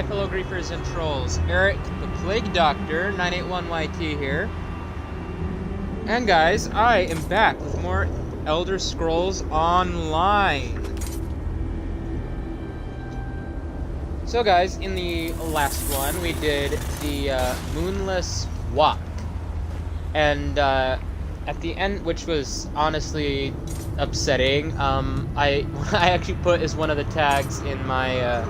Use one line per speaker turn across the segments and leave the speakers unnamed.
my fellow griefers and trolls. Eric, the Plague Doctor, 981YT here. And guys, I am back with more Elder Scrolls Online. So guys, in the last one, we did the Moonless Walk. And at the end, which was honestly upsetting, I actually put as one of the tags in my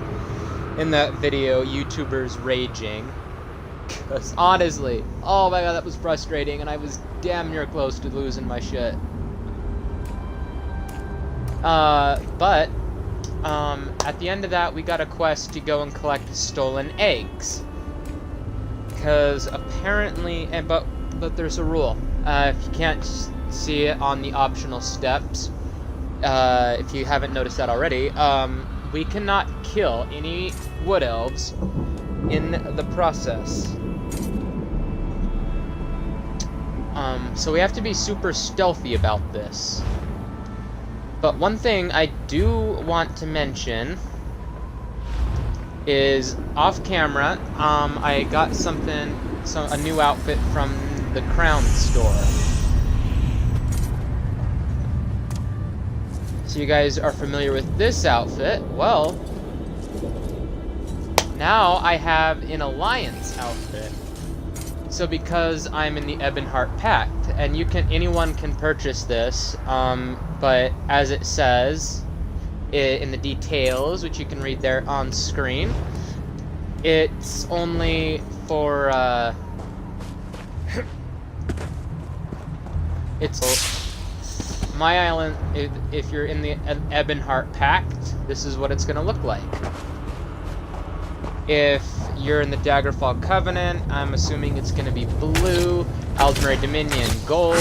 in that video, YouTubers raging. Because honestly, oh my god, that was frustrating, and I was damn near close to losing my shit. But at the end of that, we got a quest to go and collect stolen eggs. Because apparently, but there's a rule. If you can't see it on the optional steps, if you haven't noticed that already, we cannot kill any wood elves in the process. So we have to be super stealthy about this. But one thing I do want to mention is off camera, I got a new outfit from the Crown store. So you guys are familiar with this outfit. Well, now I have an Alliance outfit. So because I'm in the Ebonheart Pact, and anyone can purchase this, but as it says in the details, which you can read there on screen, it's only for it's my island. If you're in the Ebonheart Pact, this is what it's gonna look like. If you're in the Daggerfall Covenant, I'm assuming it's gonna be blue. Aldmeri Dominion, gold.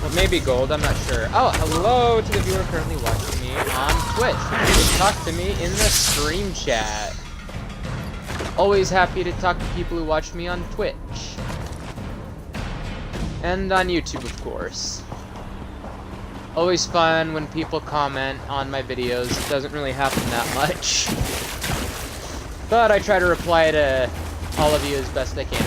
Well, maybe gold, I'm not sure. Oh, hello to the viewer currently watching me on Twitch. You can talk to me in the stream chat. Always happy to talk to people who watch me on Twitch. And on YouTube, of course. Always fun when people comment on my videos. It doesn't really happen that much. But I try to reply to all of you as best I can.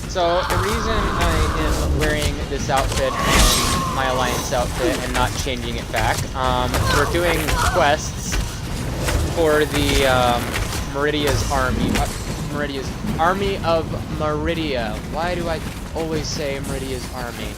So the reason I am wearing this outfit and my Alliance outfit and not changing it back, we're doing quests for the Meridia's army. Meridia's army of Meridia. Why do I always say Meridia's army?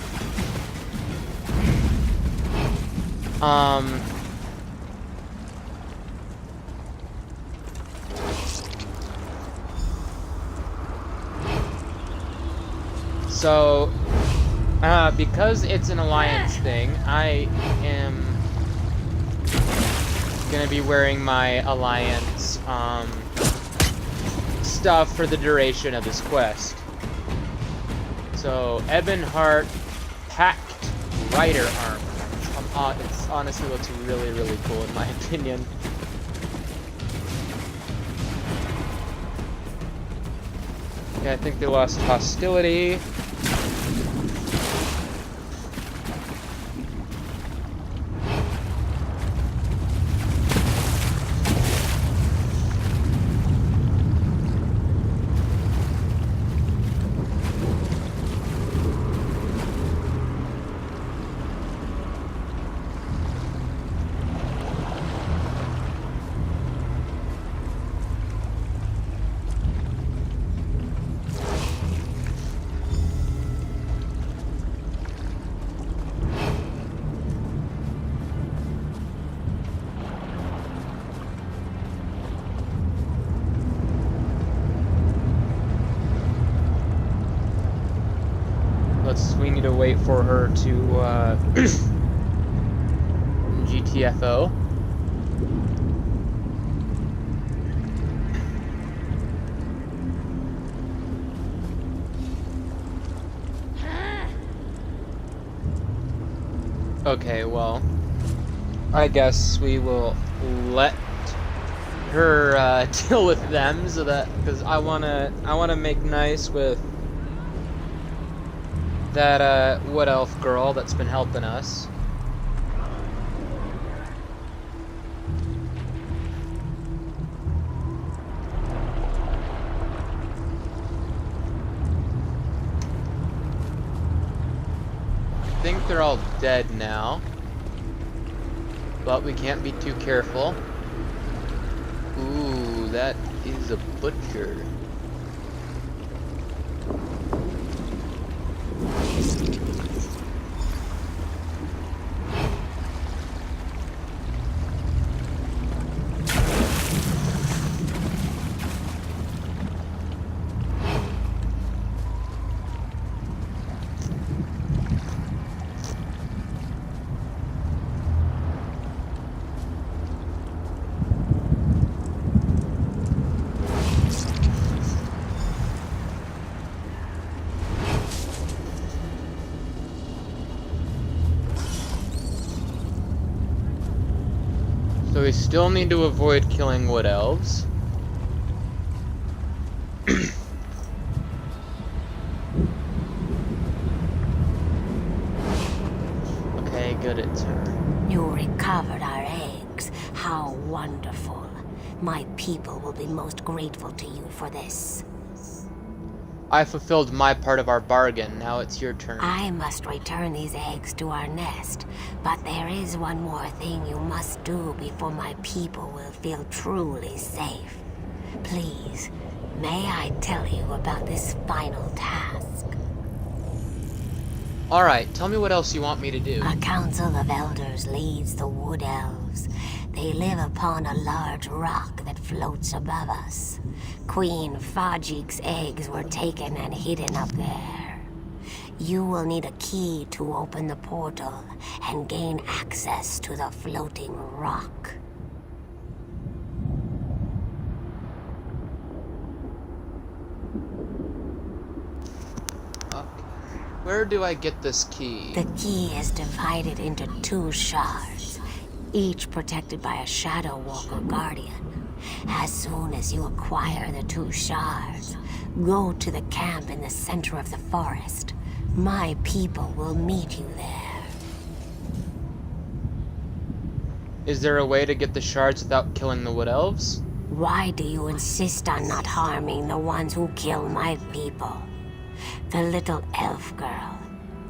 So, because it's an Alliance thing, I am gonna be wearing my Alliance stuff for the duration of this quest. So, Ebonheart Pact Rider armor. It honestly looks really, really cool in my opinion. Okay, I think they lost hostility. We need to wait for her to GTFO. Okay, well, I guess we will let her deal with them, so that because I wanna make nice with that wood elf girl that's been helping us. I think they're all dead now, but we can't be too careful. Ooh, that is a butcher. So we still need to avoid killing wood elves. Okay, good, it's her.
You recovered our eggs. How wonderful. My people will be most grateful to you for this.
I fulfilled my part of our bargain. Now it's your turn.
I must return these eggs to our nest, but there is one more thing you must do before my people will feel truly safe. Please, may I tell you about this final task?
Alright, tell me what else you want me to do.
A council of elders leads the wood elves. They live upon a large rock that floats above us. Queen Fajik's eggs were taken and hidden up there. You will need a key to open the portal and gain access to the floating rock.
Where do I get this key?
The key is divided into 2 shards, each protected by a Shadow Walker Guardian. As soon as you acquire the 2 shards, go to the camp in the center of the forest. My people will meet you there.
Is there a way to get the shards without killing the wood elves?
Why do you insist on not harming the ones who kill my people? The little elf girl.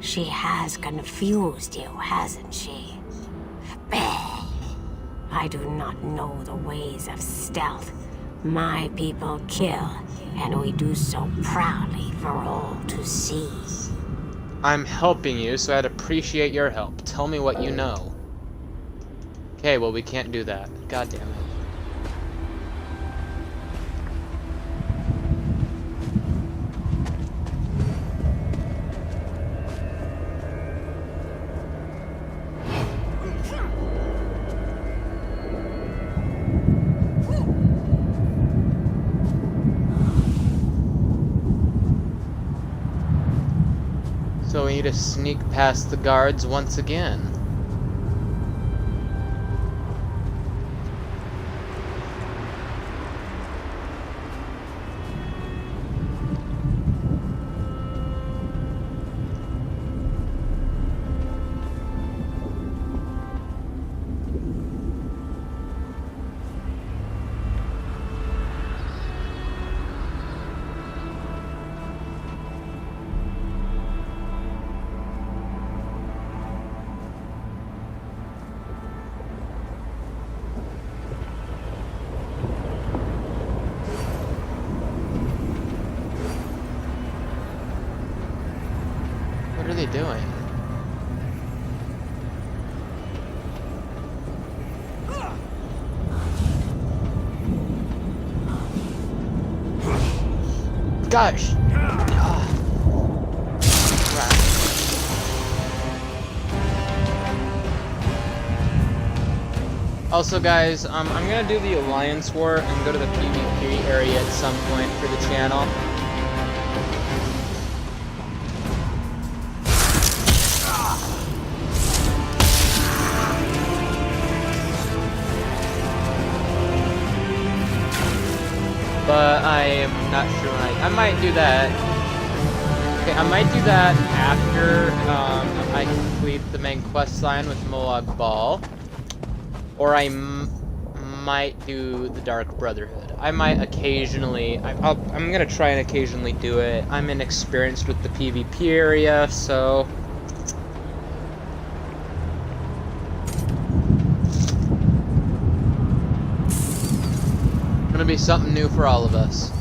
She has confused you, hasn't she? Bah! I do not know the ways of stealth. My people kill, and we do so proudly for all to see.
I'm helping you, so I'd appreciate your help. Tell me what you know. Okay, well, we can't do that. God damn it. So we need to sneak past the guards once again. What are they doing? Gosh! Crap. Also, guys, I'm gonna do the Alliance War and go to the PvP area at some point for the channel. not sure when I might do that. Okay, I might do that after I complete the main quest line with Molag Bal. Or I might do the Dark Brotherhood. I might occasionally... I'm gonna try and occasionally do it. I'm inexperienced with the PvP area, so... It's gonna be something new for all of us.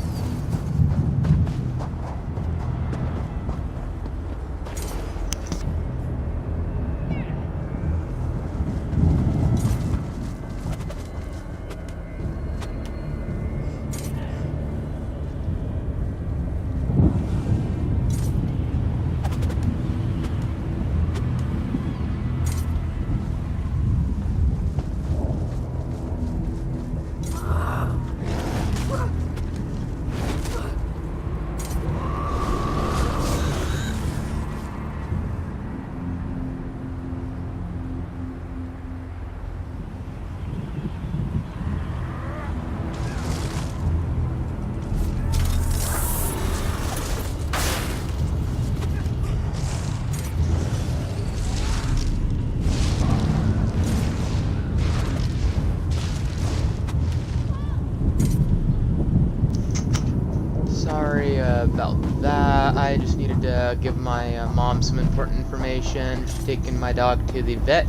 Sorry about that. I just needed to give my mom some important information. She's taking my dog to the vet.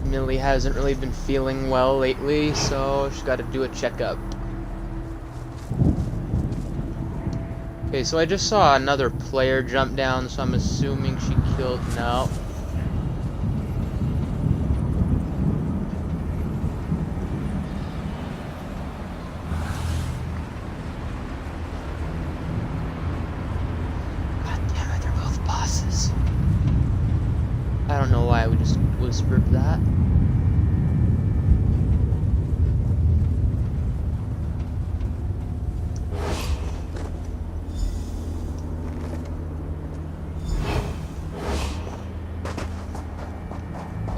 Millie hasn't really been feeling well lately, so she's got to do a checkup. Okay, so I just saw another player jump down, so I'm assuming she killed... No. I don't know why we just whispered that.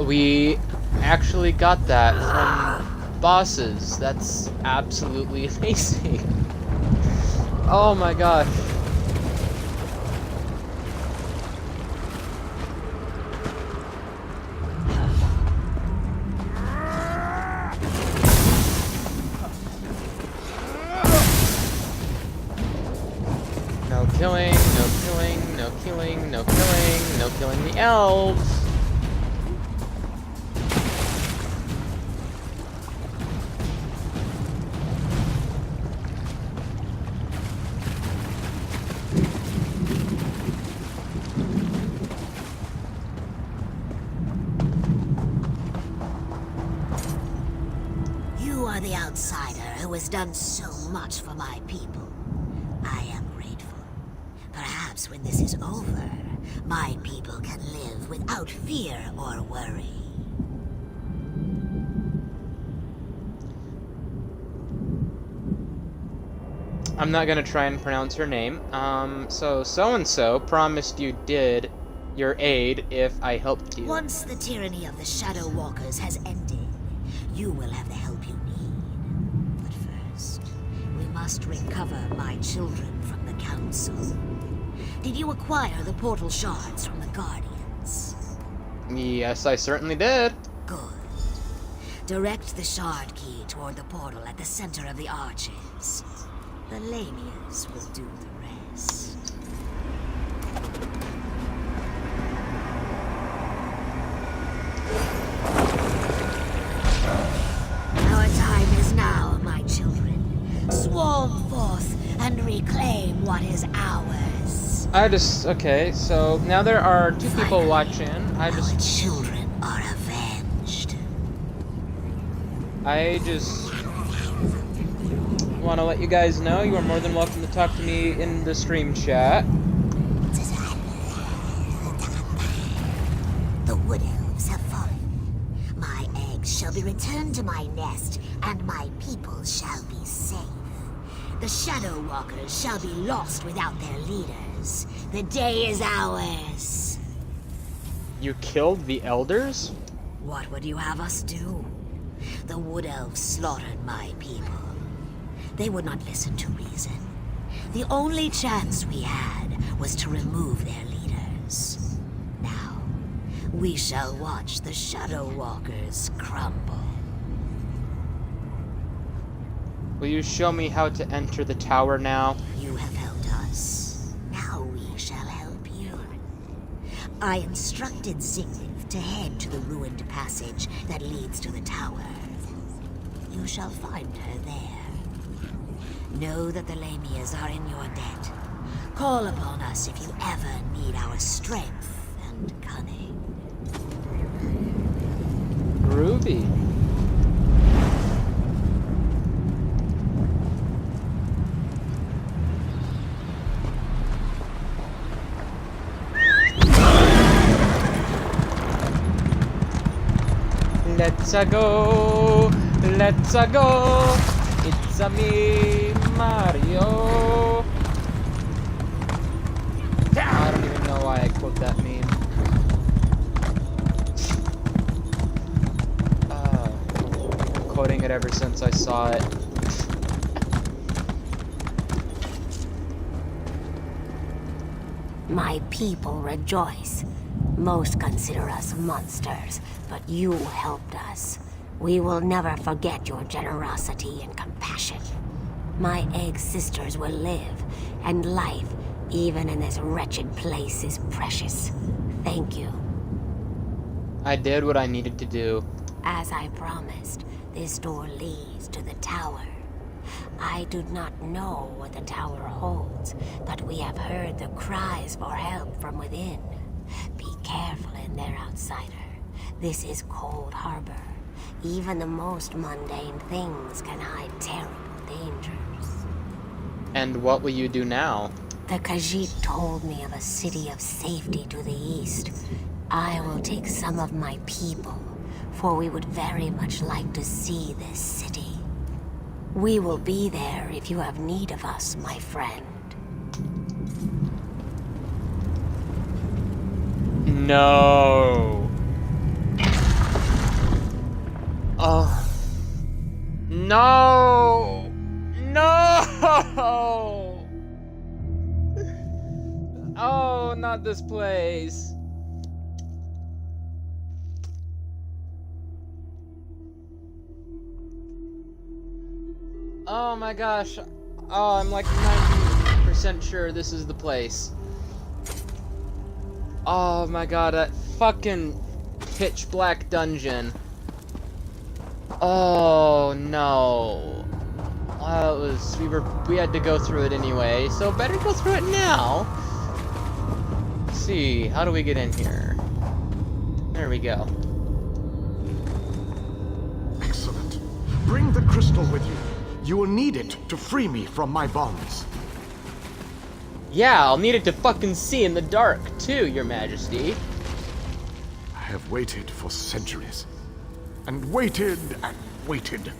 We actually got that from bosses. That's absolutely amazing. Oh my gosh. No killing, no killing, no killing, no killing, no killing the elves.
You are the outsider who has done so much for my people. I am grateful. Perhaps when this is over, my people can live without fear or worry.
I'm not gonna try and pronounce her name. So-and-so promised you did your aid if I helped you.
Once the tyranny of the Shadow Walkers has ended, you will have the help you need. But first, we must recover my children from the Council. Did you acquire the portal shards from the Guardians?
Yes, I certainly did.
Good. Direct the shard key toward the portal at the center of the arches. The Lamias will do the rest. Our time is now, my children. Swarm forth and reclaim what is ours.
Okay, so now there are two people
Finally,
watching.
Our children are avenged.
I just want to let you guys know you are more than welcome to talk to me in the stream chat.
The wood elves have fallen. My eggs shall be returned to my nest, and my people shall be safe. The Shadow Walkers shall be lost without their leaders. The day is ours.
You killed the elders?
What would you have us do? The wood elves slaughtered my people.
They would not listen to reason. The only chance we had was to remove their leaders. Now, we shall watch the Shadow Walkers crumble.
Will you show me how to enter the tower now?
You have helped us. Now we shall help you. I instructed Zigniff to head to the ruined passage that leads to the tower. You shall find her there. Know that the Lamias are in your debt. Call upon us if you ever need our strength and cunning.
Groovy. Let's-a go, let's-a go, it's-a me, Mario. I don't even know why I quote that meme. I'm quoting it ever since I saw it.
My people rejoice. Most consider us monsters, but you helped us. We will never forget your generosity and compassion. My egg sisters will live, and life, even in this wretched place, is precious. Thank you.
I did what I needed to do.
As I promised, this door leads to the tower. I do not know what the tower holds, but we have heard the cries for help from within. Be careful in there, outsider. This is Cold Harbor. Even the most mundane things can hide terrible dangers.
And what will you do now?
The Khajiit told me of a city of safety to the east. I will take some of my people, for we would very much like to see this city. We will be there if you have need of us, my friend.
No. Oh. No. No. Oh, not this place. Oh my gosh. Oh, I'm like 90% sure this is the place. Oh my god, that fucking pitch black dungeon. Oh no. Well, we had to go through it anyway, so better go through it now. Let's see, how do we get in here? There we go.
Excellent. Bring the crystal with you. You will need it to free me from my bonds.
Yeah, I'll need it to fucking see in the dark, too, Your Majesty.
I have waited for centuries. And waited and waited.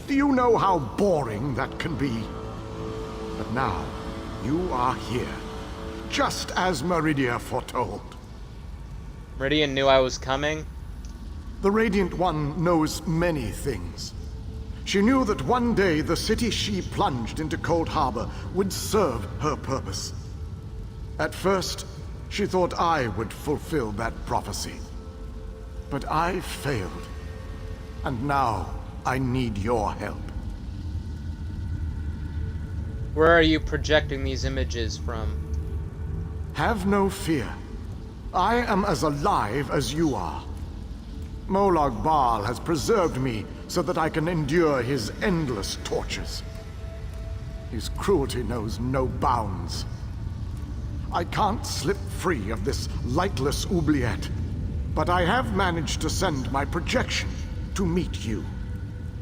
Do you know how boring that can be? But now, you are here. Just as Meridia foretold.
Meridian knew I was coming?
The Radiant One knows many things. She knew that one day the city she plunged into Cold Harbor would serve her purpose. At first, she thought I would fulfill that prophecy. But I failed. And now, I need your help.
Where are you projecting these images from?
Have no fear. I am as alive as you are. Molag Bal has preserved me so that I can endure his endless tortures. His cruelty knows no bounds. I can't slip free of this lightless oubliette, but I have managed to send my projection to meet you.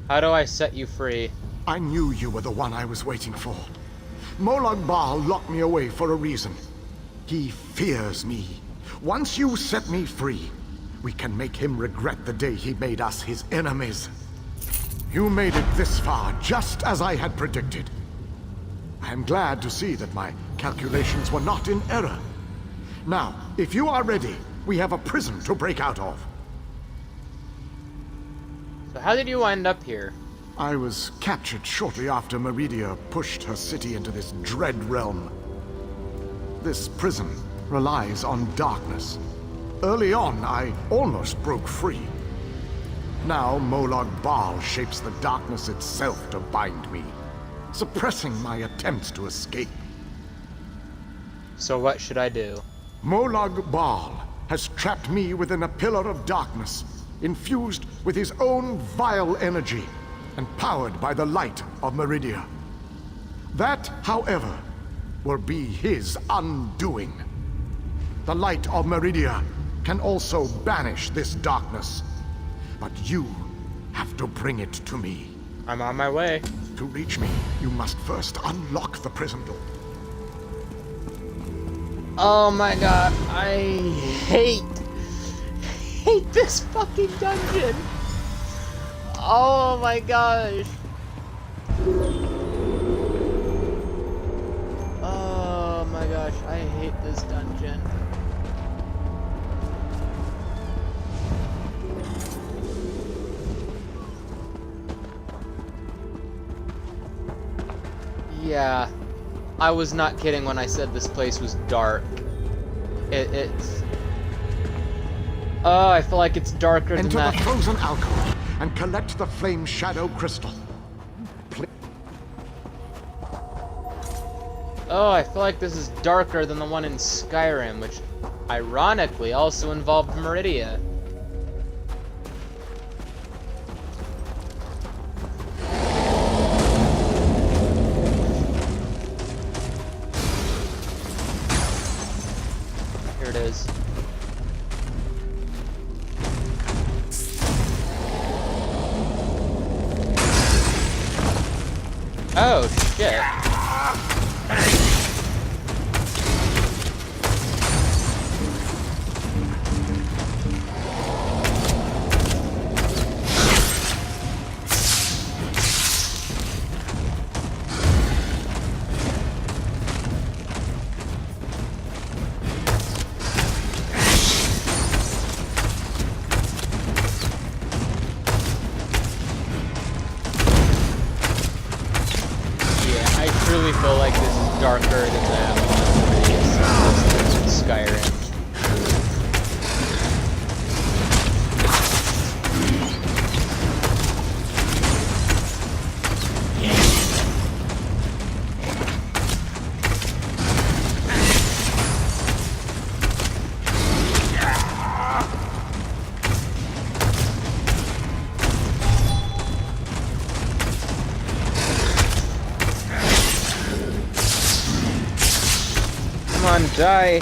How do I set you free?
I knew you were the one I was waiting for. Molag Bal locked me away for a reason. He fears me. Once you set me free, we can make him regret the day he made us his enemies. You made it this far, just as I had predicted. I am glad to see that my calculations were not in error. Now, if you are ready, we have a prison to break out of.
So how did you wind up here?
I was captured shortly after Meridia pushed her city into this dread realm. This prison relies on darkness. Early on, I almost broke free. Now Molag Bal shapes the darkness itself to bind me, suppressing my attempts to escape.
So what should I do?
Molag Bal has trapped me within a pillar of darkness, infused with his own vile energy and powered by the light of Meridia. That, however, will be his undoing. The light of Meridia can also banish this darkness, but you have to bring it to me.
I'm on my way.
To reach me, you must first unlock the prison door.
Oh my god, I hate this fucking dungeon. Oh my gosh. Oh my gosh, I hate this dungeon. Yeah, I was not kidding when I said this place was dark. It's... Oh, I feel like it's darker than
Enter
that.
the frozen alcove and collect the flame shadow crystal.
Oh, I feel like this is darker than the one in Skyrim, which ironically also involved Meridia. Here it is. Oh, shit. I truly feel like this is darker than that one in Skyrim. Come on, die.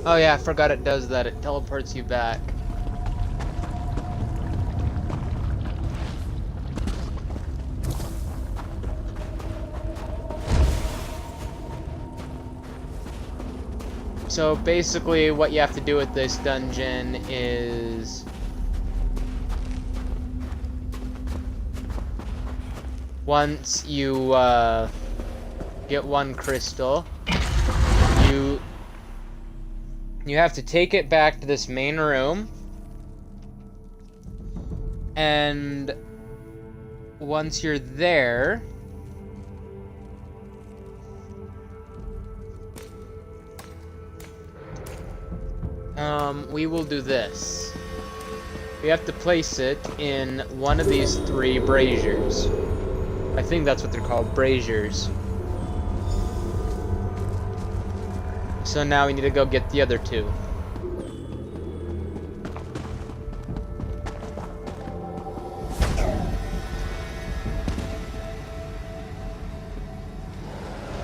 Oh yeah, I forgot it does that. It teleports you back. So basically what you have to do with this dungeon is... once you get one crystal, you have to take it back to this main room, and once you're there, we will do this. We have to place it in one of these 3 braziers. I think that's what they're called, braziers. So now we need to go get the other 2.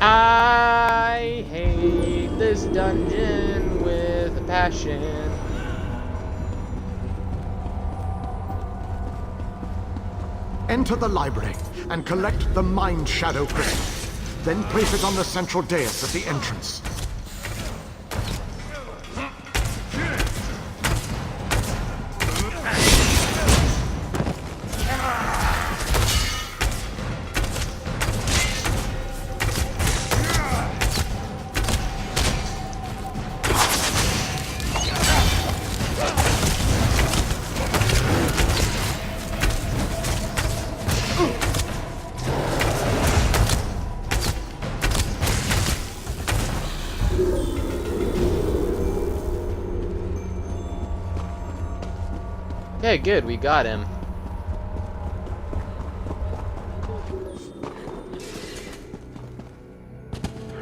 I hate this dungeon with a passion.
Enter the library and collect the Mind Shadow Crystal. Then place it on the central dais at the entrance.
Okay, good, we got him.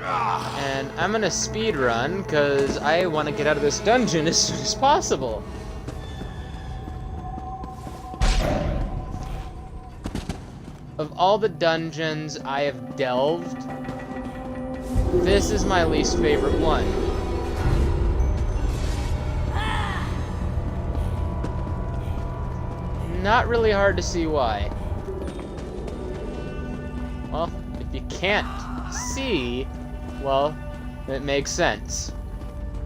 And I'm gonna speed run because I want to get out of this dungeon as soon as possible. Of all the dungeons I have delved, this is my least favorite one. Not really hard to see why. Well, if you can't see, well, it makes sense.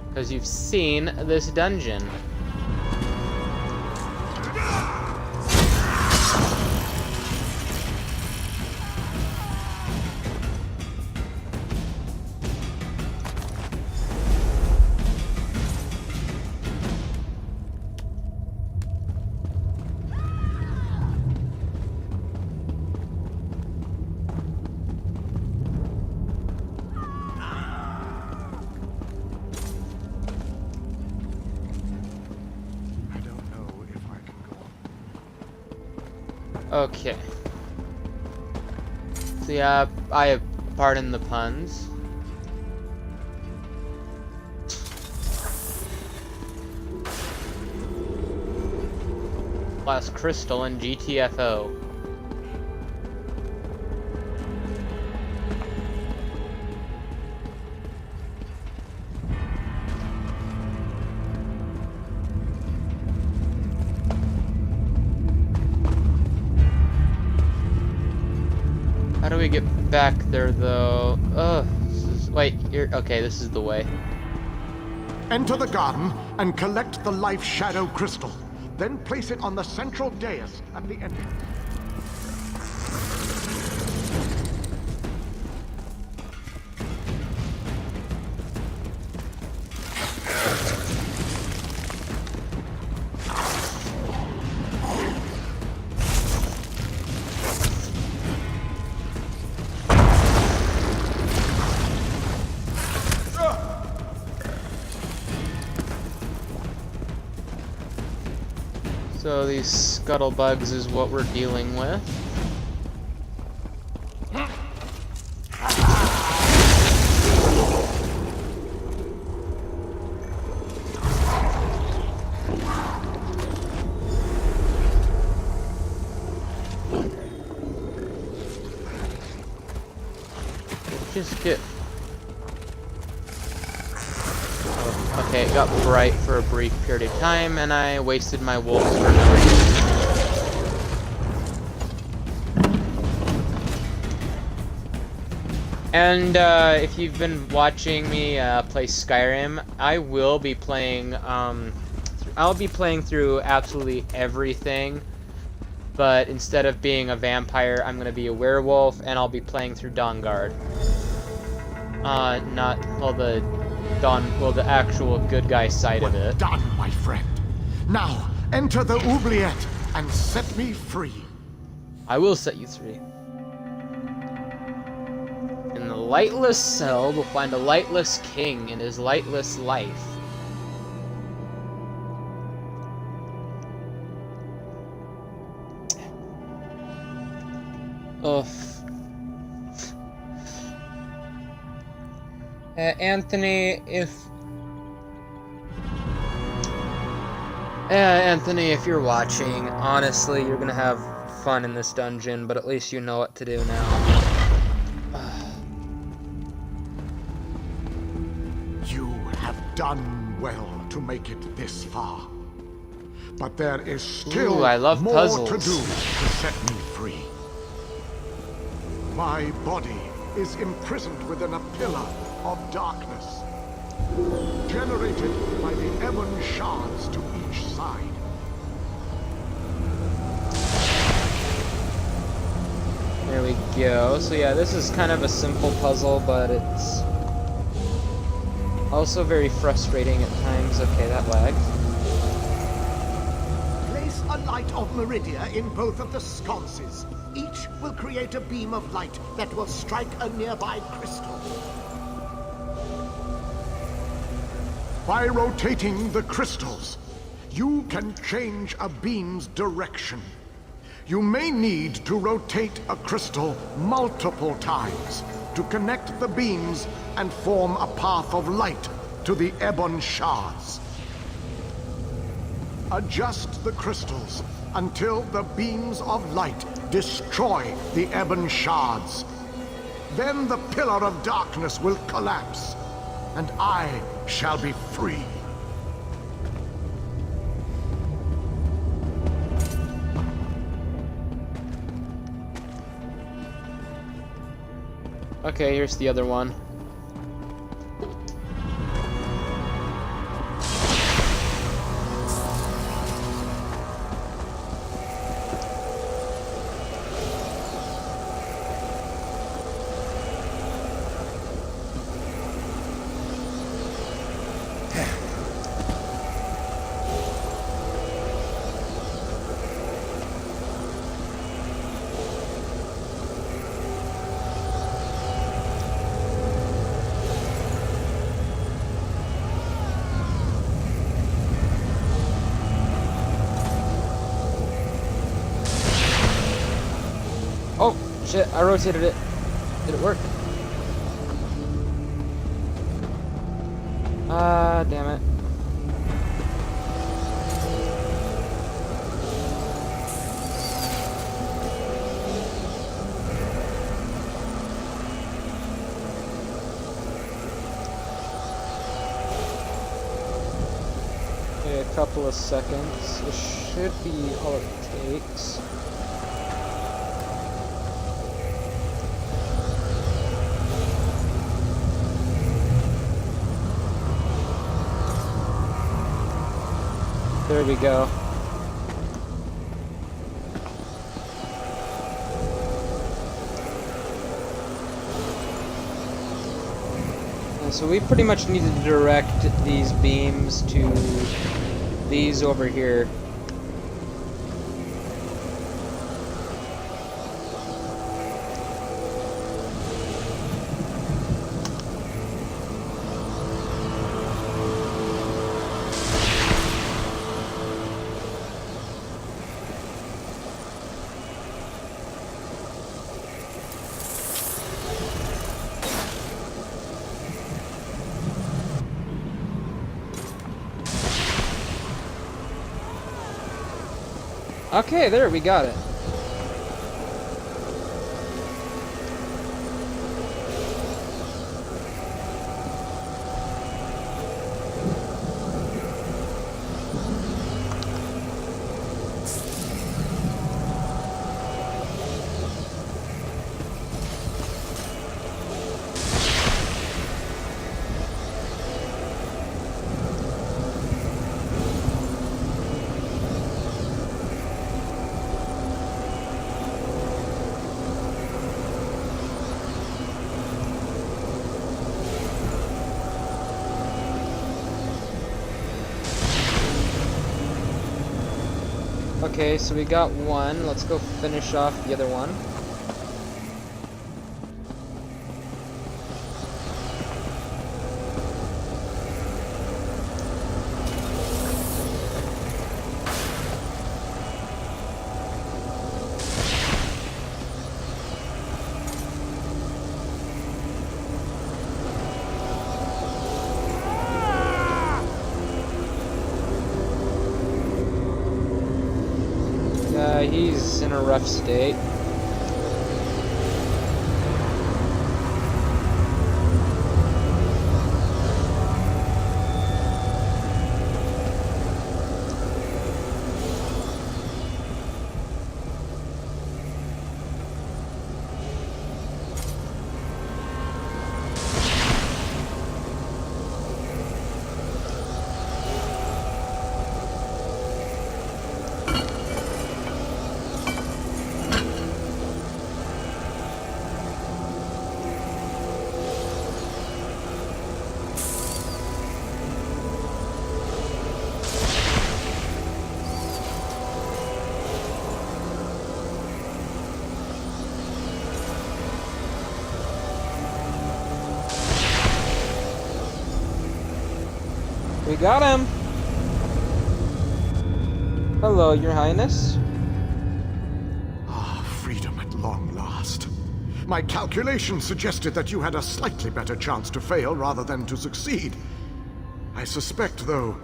Because you've seen this dungeon. Okay. So yeah, I have pardon the puns. Last crystal in GTFO. How do we get back there, though? Ugh. Wait, okay, this is the way.
Enter the garden and collect the life shadow crystal. Then place it on the central dais at the entrance.
So these scuttlebugs is what we're dealing with. Just get... Oh, okay, it got bright for a brief period of time, and I wasted my wolves for no reason. And if you've been watching me play Skyrim, I will be playing. I'll be playing through absolutely everything. But instead of being a vampire, I'm gonna be a werewolf, and I'll be playing through Dawnguard. The actual good guy side of it.
Done, my friend. Now enter the oubliette and set me free.
I will set you free. In the lightless cell, we'll find a lightless king in his lightless life. Ugh. Anthony, if you're watching, honestly, you're gonna have fun in this dungeon, but at least you know what to do now.
You have done well to make it this far. But there is still
I love
more
puzzles.
to do to set me free. My body is imprisoned within a pillar of darkness, generated by the ebon shards to each side.
There we go. So yeah, this is kind of a simple puzzle, but it's also very frustrating at times. Okay, that lagged.
Place a light of Meridia in both of the sconces. Each will create a beam of light that will strike a nearby crystal. By rotating the crystals, you can change a beam's direction. You may need to rotate a crystal multiple times to connect the beams and form a path of light to the ebon shards. Adjust the crystals until the beams of light destroy the ebon shards. Then the pillar of darkness will collapse, and I shall be free.
Okay, here's the other one. Oh, shit, I rotated it. Did it work? Ah, damn it. Okay, a couple of seconds. This should be all it takes. There we go. And so we pretty much need to direct these beams to these over here. Okay, there, we got it. Okay, so we got one. Let's go finish off the other one. He's in a rough state. Got him! Hello, Your Highness.
Ah, freedom at long last. My calculations suggested that you had a slightly better chance to fail rather than to succeed. I suspect, though,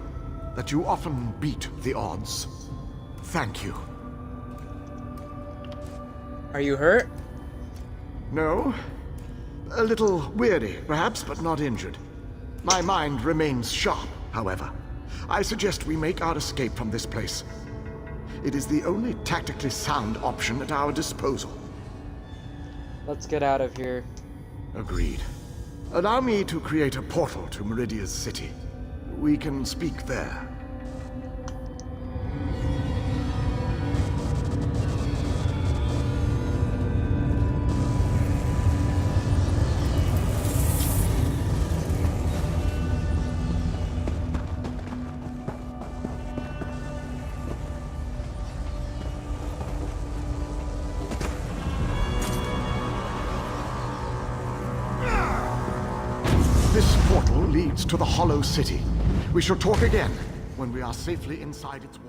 that you often beat the odds. Thank you.
Are you hurt?
No. A little weary, perhaps, but not injured. My mind remains sharp, however. I suggest we make our escape from this place. It is the only tactically sound option at our disposal.
Let's get out of here.
Agreed. Allow me to create a portal to Meridia's city. We can speak there. This portal leads to the Hollow City. We shall talk again when we are safely inside its walls.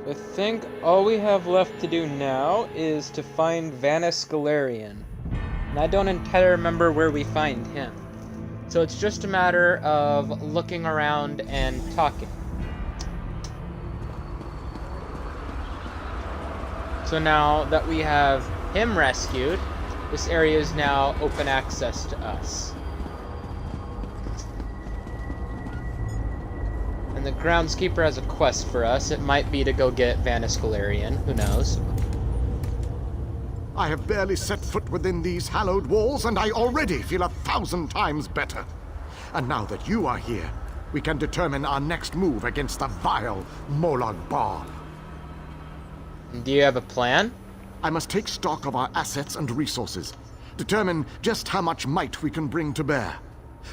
I think all we have left to do now is to find Vanus Galarian. And I don't entirely remember where we find him. So it's just a matter of looking around and talking. So now that we have him rescued, this area is now open access to us. And the groundskeeper has a quest for us. It might be to go get Vanus Galarian, who knows.
I have barely set foot within these hallowed walls, and I already feel 1,000 times better. And now that you are here, we can determine our next move against the vile Molag Bal.
Do you have a plan?
I must take stock of our assets and resources, determine just how much might we can bring to bear.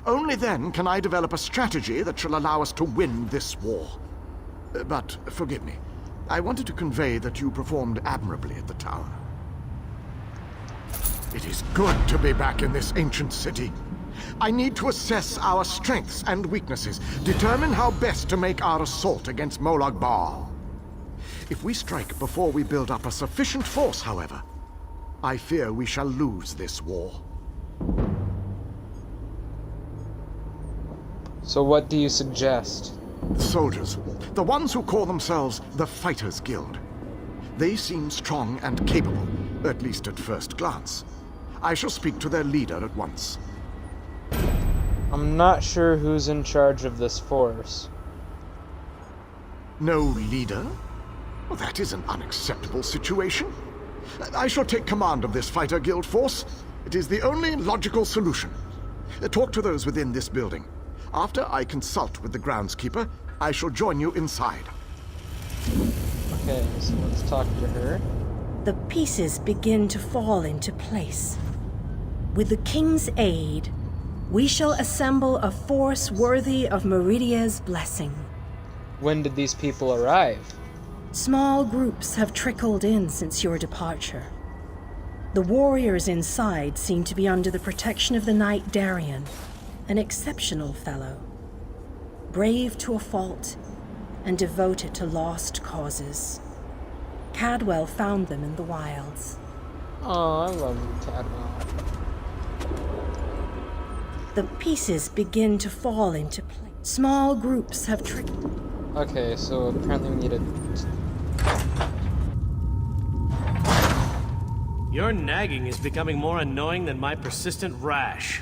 Only then can I develop a strategy that shall allow us to win this war. But forgive me, I wanted to convey that you performed admirably at the tower. It is good to be back in this ancient city. I need to assess our strengths and weaknesses, determine how best to make our assault against Molag Bal. If we strike before we build up a sufficient force, however, I fear we shall lose this war.
So what do you suggest?
The soldiers, the ones who call themselves the Fighters Guild. They seem strong and capable, at least at first glance. I shall speak to their leader at once.
I'm not sure who's in charge of this force.
No leader? Well, that is an unacceptable situation. I shall take command of this Fighter Guild force. It is the only logical solution. Talk to those within this building. After I consult with the groundskeeper, I shall join you inside.
Okay, so let's talk to her.
The pieces begin to fall into place. With the king's aid, we shall assemble a force worthy of Meridia's blessing.
When did these people arrive?
Small groups have trickled in since your departure. The warriors inside seem to be under the protection of the knight Darien, an exceptional fellow, brave to a fault and devoted to lost causes. Cadwell found them in the wilds.
Oh, I love you, Cadwell.
The pieces begin to fall into place. Small groups have trickled.
Okay, so apparently we need a...
Your nagging is becoming more annoying than my persistent rash.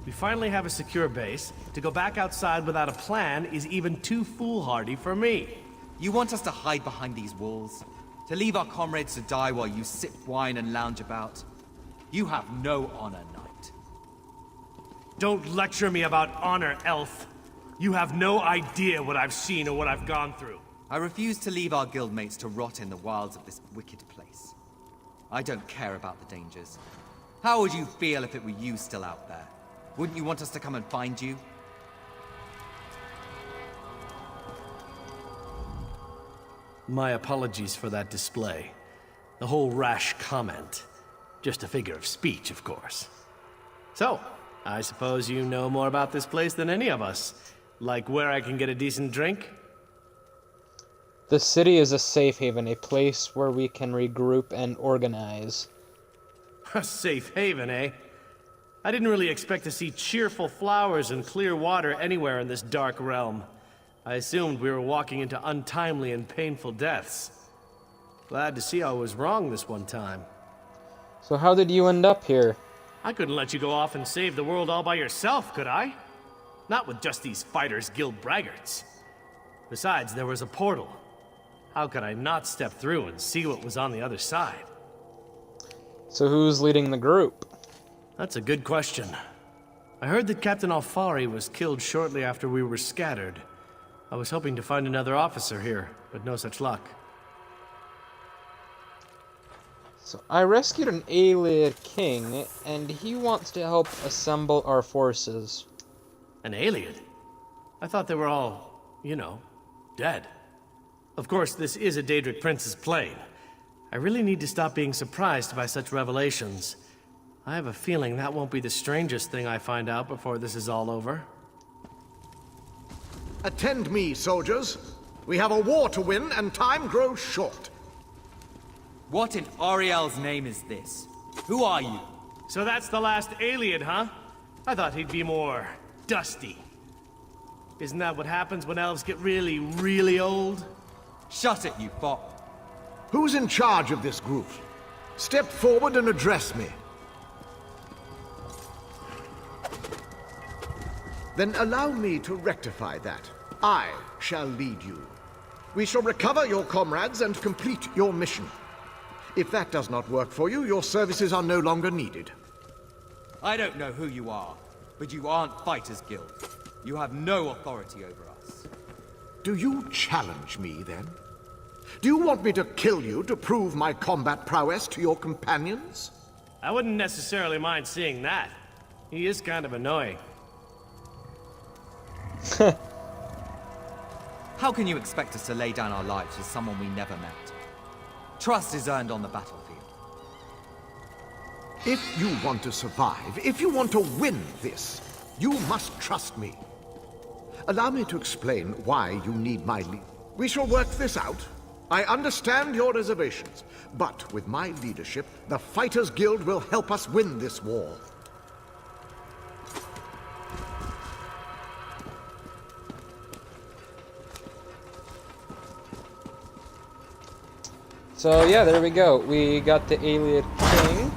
We finally have a secure base. To go back outside without a plan is even too foolhardy for me.
You want us to hide behind these walls? To leave our comrades to die while you sip wine and lounge about? You have no honor, knight.
Don't lecture me about honor, elf. You have no idea what I've seen or what I've gone through.
I refuse to leave our guildmates to rot in the wilds of this wicked place. I don't care about the dangers. How would you feel if it were you still out there? Wouldn't you want us to come and find you?
My apologies for that display. The whole rash comment. Just a figure of speech, of course. So, I suppose you know more about this place than any of us. Like where I can get a decent drink?
The city is a safe haven, a place where we can regroup and organize.
A safe haven, eh? I didn't really expect to see cheerful flowers and clear water anywhere in this dark realm. I assumed we were walking into untimely and painful deaths. Glad to see I was wrong this one time.
So how did you end up here?
I couldn't let you go off and save the world all by yourself, could I? Not with just these Fighters Guild braggarts. Besides, there was a portal. How could I not step through and see what was on the other side?
So who's leading the group?
That's a good question. I heard that Captain Alfari was killed shortly after we were scattered. I was hoping to find another officer here, but no such luck.
So I rescued an Ayleid king, and he wants to help assemble our forces.
An Ayleid? I thought they were all, you know, dead. Of course, this is a Daedric prince's plane. I really need to stop being surprised by such revelations. I have a feeling that won't be the strangest thing I find out before this is all over.
Attend me, soldiers. We have a war to win, and time grows short.
What in Ariel's name is this? Who are you?
So that's the last Ayleid, huh? I thought he'd be more dusty. Isn't that what happens when elves get really, really old?
Shut it, you fop.
Who's in charge of this group? Step forward and address me. Then allow me to rectify that. I shall lead you. We shall recover your comrades and complete your mission. If that does not work for you, your services are no longer needed.
I don't know who you are, but you aren't Fighters Guild. You have no authority over us.
Do you challenge me, then? Do you want me to kill you to prove my combat prowess to your companions?
I wouldn't necessarily mind seeing that. He is kind of annoying.
How can you expect us to lay down our lives for someone we never met? Trust is earned on the battlefield.
If you want to survive, if you want to win this, you must trust me. Allow me to explain why you need my lead. We shall work this out. I understand your reservations, but with my leadership, the Fighters Guild will help us win this war.
So yeah, there we go. We got the Ayleid king,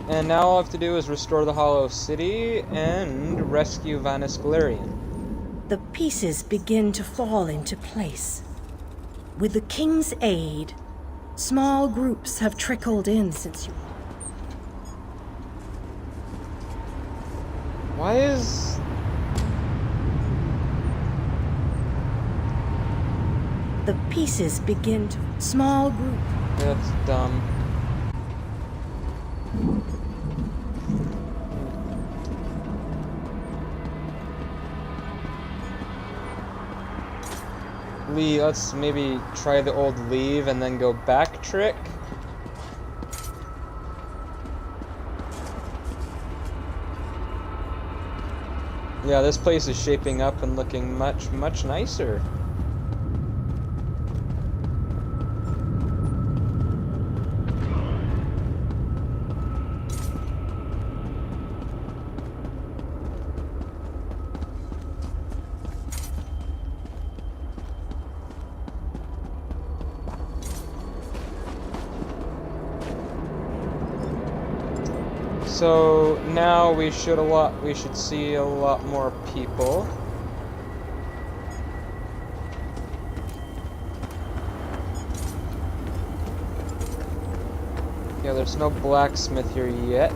and now all I have to do is restore the Hollow City and rescue Vanus Galerion.
The pieces begin to fall into place. With the king's aid, small groups have trickled in since you...
Why is...
The pieces begin to... Small group.
That's dumb. Let's maybe try the old leave and then go back trick. Yeah, this place is shaping up and looking much, much nicer. So now we should see a lot more people. Yeah, there's no blacksmith here yet.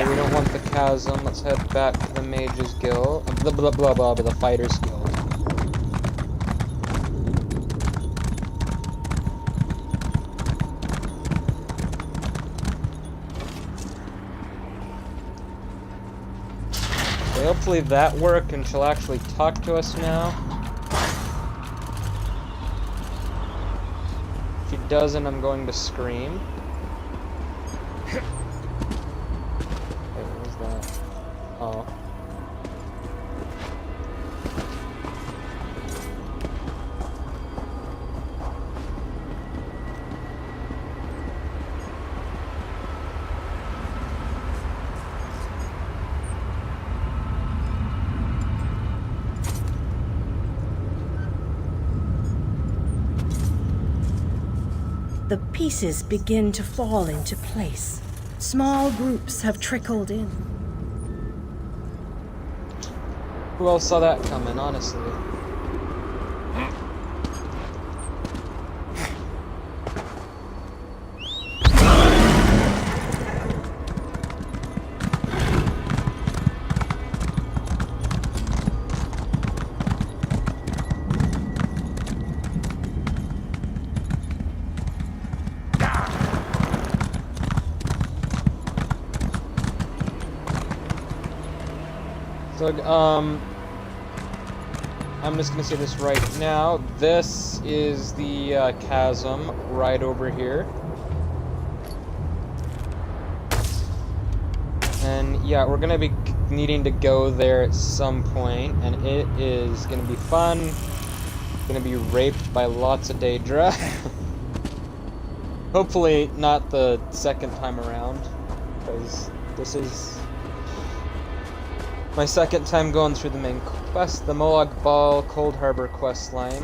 Okay, we don't want the chasm. Let's head back to the Mage's Guild. The Fighter's Guild. Okay, hopefully that worked and she'll actually talk to us now. If she doesn't, I'm going to scream. Oh.
The pieces begin to fall into place. Small groups have trickled in.
Who else saw that coming, honestly? So, I'm just gonna say this right now. This is the chasm right over here. And yeah, we're gonna be needing to go there at some point, and it is gonna be fun. Gonna be raped by lots of Daedra. Hopefully not the second time around, because this is my second time going through the main quest, the Molag Bal Cold Harbor quest line.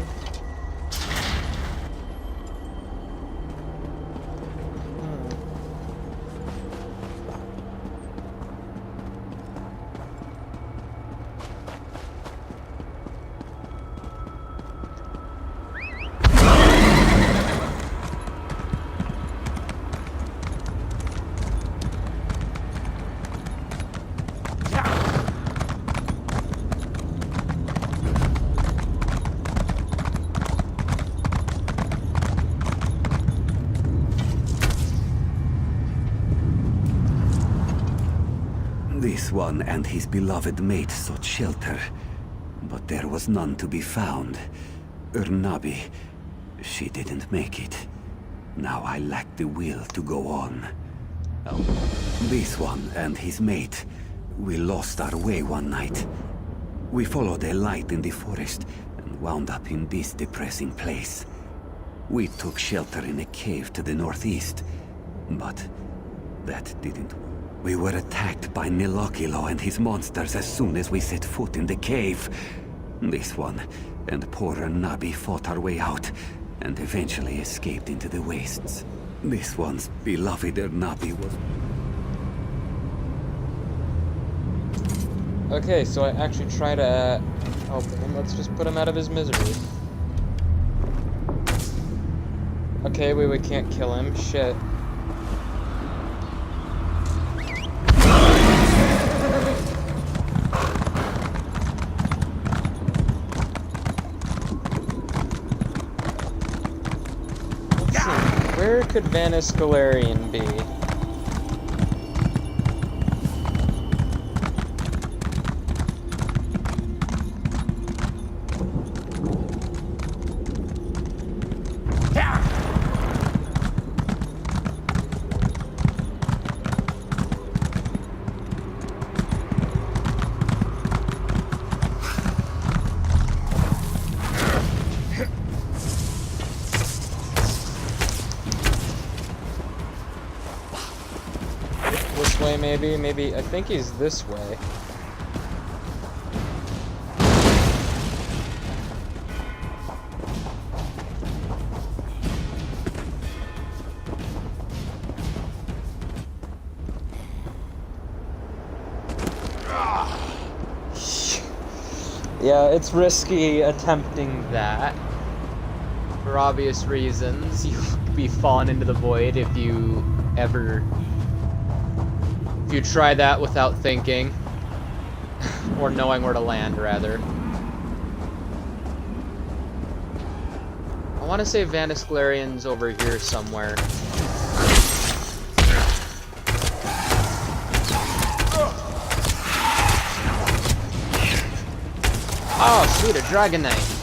This one and his beloved mate sought shelter, but there was none to be found. Urnabi, she didn't make it. Now I lack the will to go on. This one and his mate, we lost our way one night. We followed a light in the forest and wound up in this depressing place. We took shelter in a cave to the northeast, but that didn't work. We were attacked by Nilokilo and his monsters as soon as we set foot in the cave. This one and poor Nabi fought our way out and eventually escaped into the wastes. This one's beloved Nabi was...
Okay, so I actually try to help him. Let's just put him out of his misery. Okay, we can't kill him. Shit. Where could Vanis Galarian be? This way, maybe, I think he's this way. Yeah, it's risky attempting that. For obvious reasons. You'll be falling into the void if you ever If you try that without thinking, or knowing where to land, rather. I want to say Vanis Galarian's over here somewhere. Oh, sweet, a Dragonite.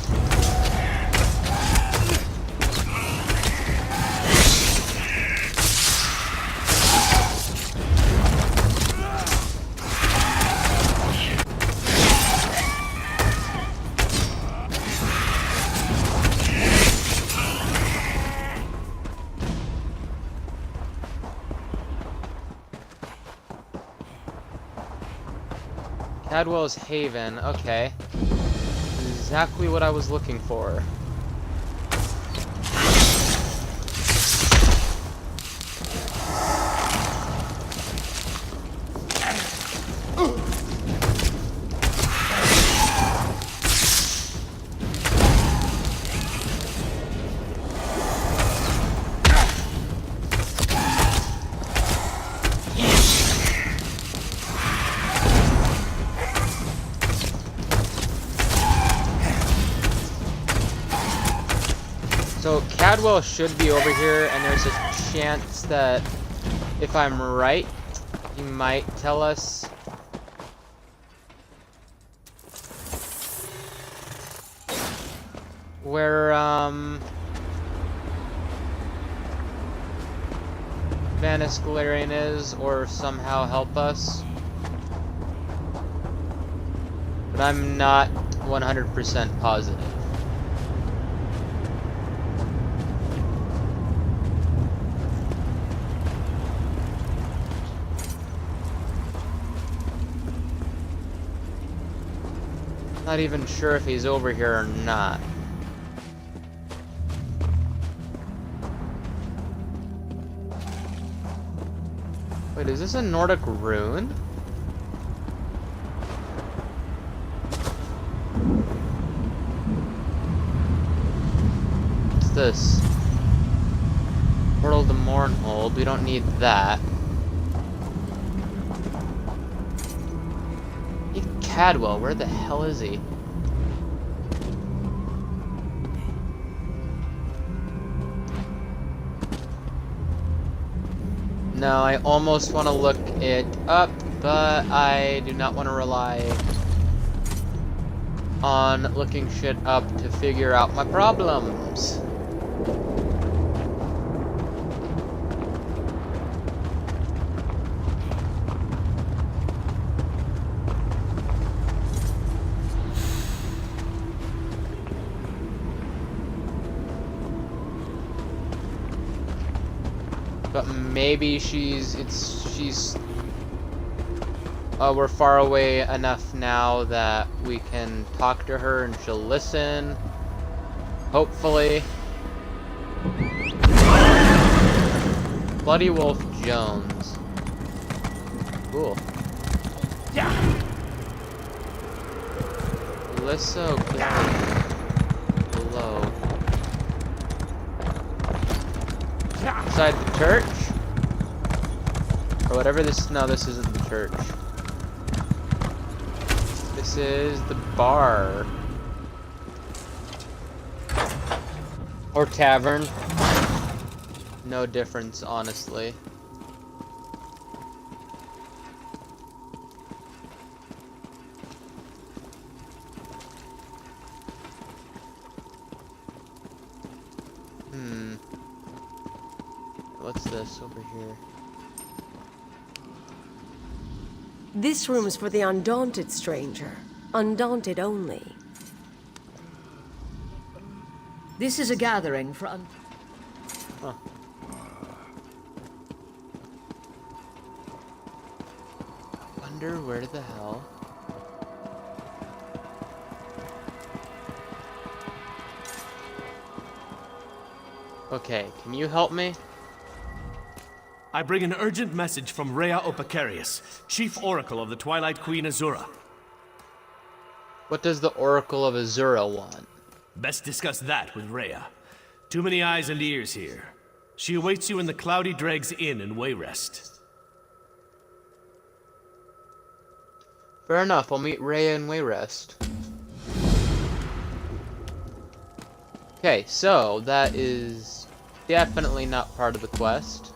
Cadwell's Haven, okay. Exactly what I was looking for. So Cadwell should be over here, and there's a chance that if I'm right, he might tell us. Where, Vanis Galarian is, or somehow help us. But I'm not 100% positive. Not even sure if he's over here or not. Wait, is this a Nordic rune? What's this? Portal to Mournhold. We don't need that. Cadwell, where the hell is he? No, I almost want to look it up, but I do not want to rely on looking shit up to figure out my problems. But maybe we're far away enough now that we can talk to her and she'll listen. Hopefully. Bloody Wolf Jones. Cool. Yeah. Alyssa below. Inside the church? Or whatever this... No, this isn't the church. This is the bar. Or tavern. No difference, honestly. What's this over here?
This room's for the undaunted stranger. Undaunted only. This is a gathering for
Huh. I wonder where the hell... Okay, can you help me?
I bring an urgent message from Rhea Opacarius, Chief Oracle of the Twilight Queen Azura.
What does the Oracle of Azura want?
Best discuss that with Rhea. Too many eyes and ears here. She awaits you in the Cloudy Dregs Inn in Wayrest.
Fair enough, I'll meet Rhea in Wayrest. Okay, so that is definitely not part of the quest.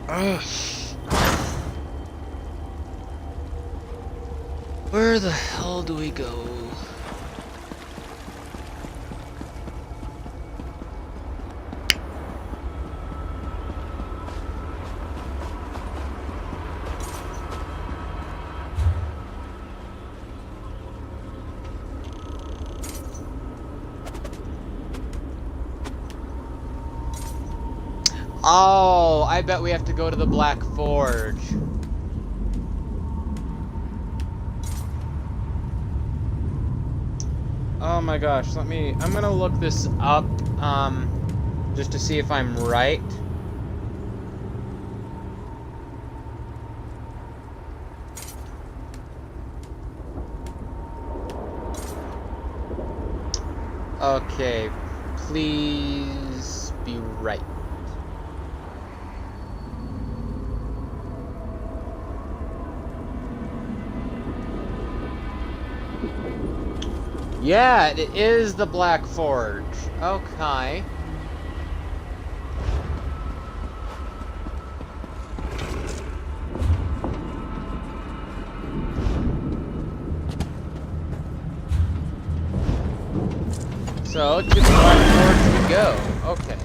Ugh. Where the hell do we go? Oh, I bet we have to go to the Black Forge. Oh my gosh, I'm gonna look this up, just to see if I'm right. Okay, please be right. Yeah, it is the Black Forge. Okay. So, to the Black Forge we go. Okay.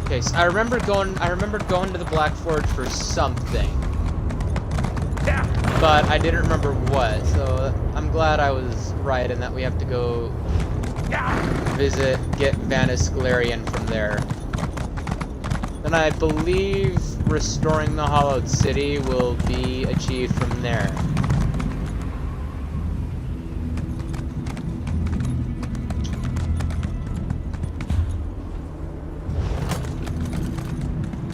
Okay, so I remember going to the Black Forge for something. But I didn't remember what, so I'm glad I was right in that we have to go get Vanus Galarian from there. Then I believe restoring the Hollowed City will be achieved from there.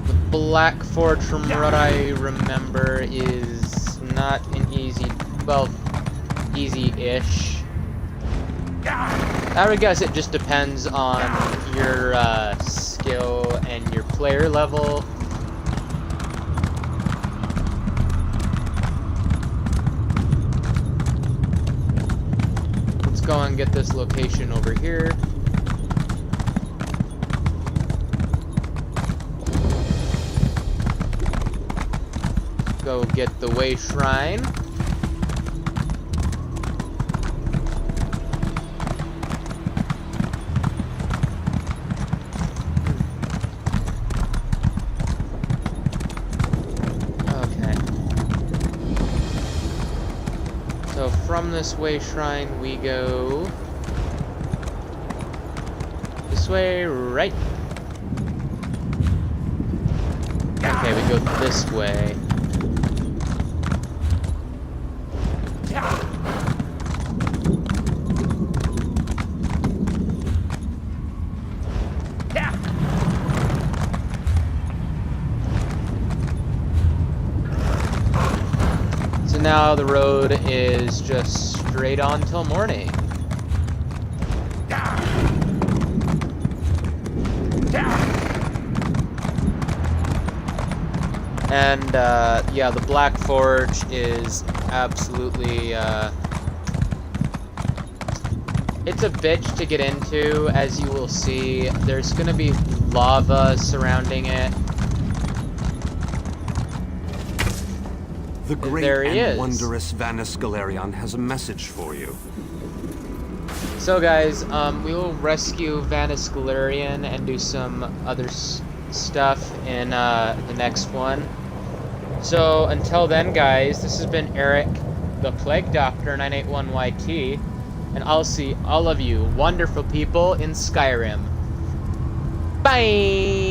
The Black Forge, from what I remember, is not an easy, well, easy-ish. I would guess it just depends on your skill and your player level. Let's go and get this location over here. Go get the Way Shrine. Okay. So from this Way Shrine we go this way, right? Okay, we go this way. Now the road is just straight on till morning. And yeah, the Black Forge is absolutely it's a bitch to get into, as you will see. There's gonna be lava surrounding it.
The great
There he
and
is.
wondrous Vanus Galarian has a message for you.
So guys, we will rescue Vanus Galarian and do some other stuff in the next one. So until then guys, this has been Eric, the Plague Doctor 981YT, and I'll see all of you wonderful people in Skyrim. Bye!